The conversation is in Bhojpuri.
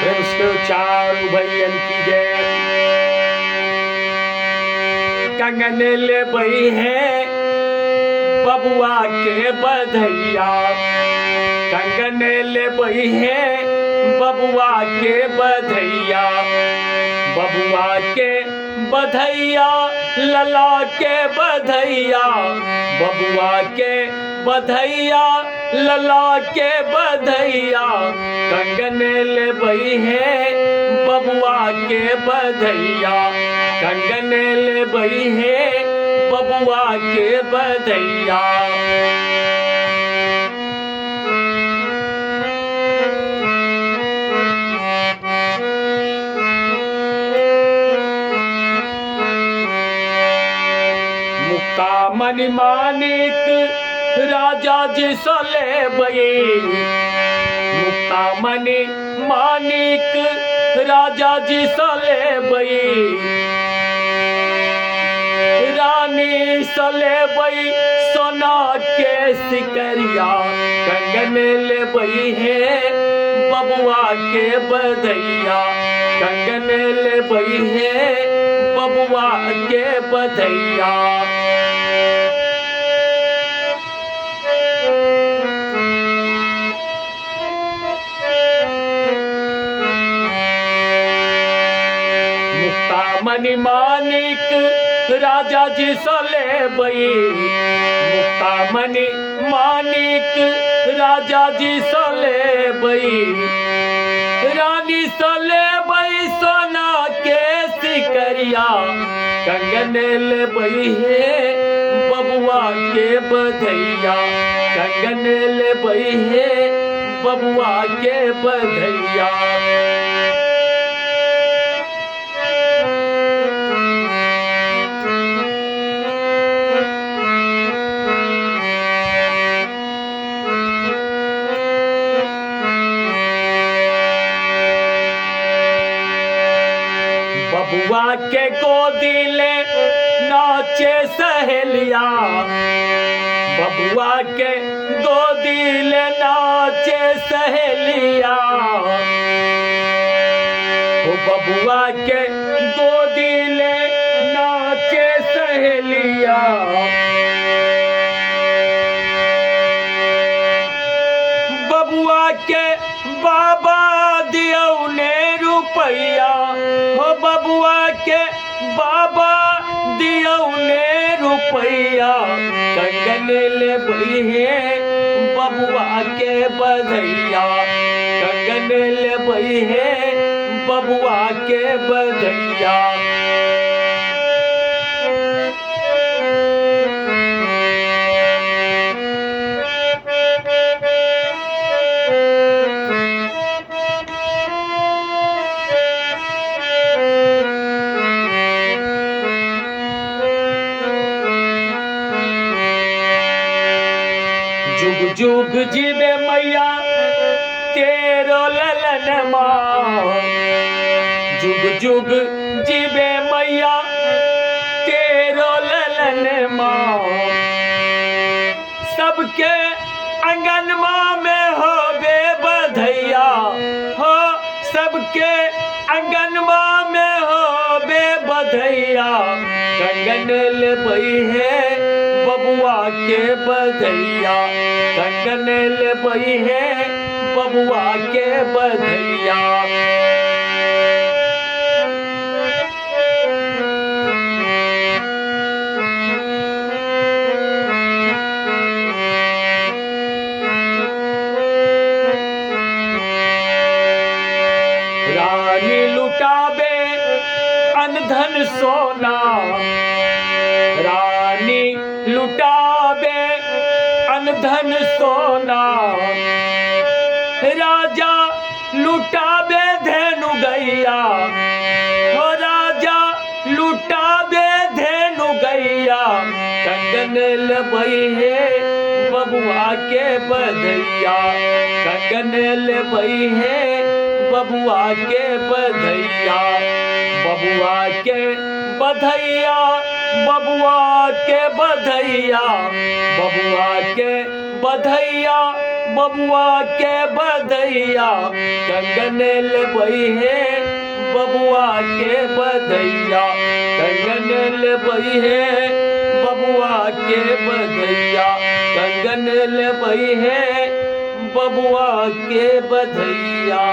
चारू भैयन की जय। कंगन ले बई है बबुआ के बधैया, कंगन ले बई है बबुआ के बधैया, बबुआ के बधैया लला के बधैया, बबुआ के बधैया लला के बधैया, कंगन ले बई है बबुआ के बधैया, कंगन ले बई है बबुआ के बधैया। मुक्ता मणि मानिक राजा जी सले बई, मुक्ता मणि मानिक राजा जी सले बई, रानी सले बई सोना के सिकरिया, कंगन ले बई है बबुआ के बधैया, कंगन ले बई है बबुआ के बधैया। मणि मानिक राजा जी सले बई, मुक्ता मणि मानिक राजा जी सले बई, रानी सले बई सोना के सिकरिया, कंगन ले बई है बबुआ के बधैया, कंगन ले बई है बबुआ के बधैया। बबुआ के गोदी ले नाचे सहेलिया, बबुआ के गोदी ले नाचे सहेलिया, बबुआ के गोदी ले नाचे सहेलिया, बबुआ के बाबा दियो ने रुपैया, हो बबुआ के बाबा दियो ने रुपैया, कंगन ले बई है बबुआ के बधैया, कंगन ले बई है बबुआ के बधैया। जुग जुग जीवे मैया तेरो ललन माँ, जुग जुग जीवे मैया तेरो ललन माँ, सबके आंगन माँ में हो बे बधैया, हो सबके आंगन माँ में हो बे बधैया, कंगन ले बई है बबुआ के बधैया, कंगन ले बई है बबुआ के बधैया। रानी लुटाबे अनधन सोना, रानी लुटाबे अनधन सोना, राजा लुटाबे धेनु गैया, हो राजा लुटाबे धेनु गैया, कंगन ले बई है बबुआ के बधैया, कंगन ले बई है बबुआ के बधैया, बबुआ के बधैया, बबुआ के बधैया, बबुआ के बधैया बबुआ के बधैया कंगन लेबई है बबुआ के बधैया कंगन लेबई है बबुआ के बधैया कंगन लेबई है बबुआ के बधैया।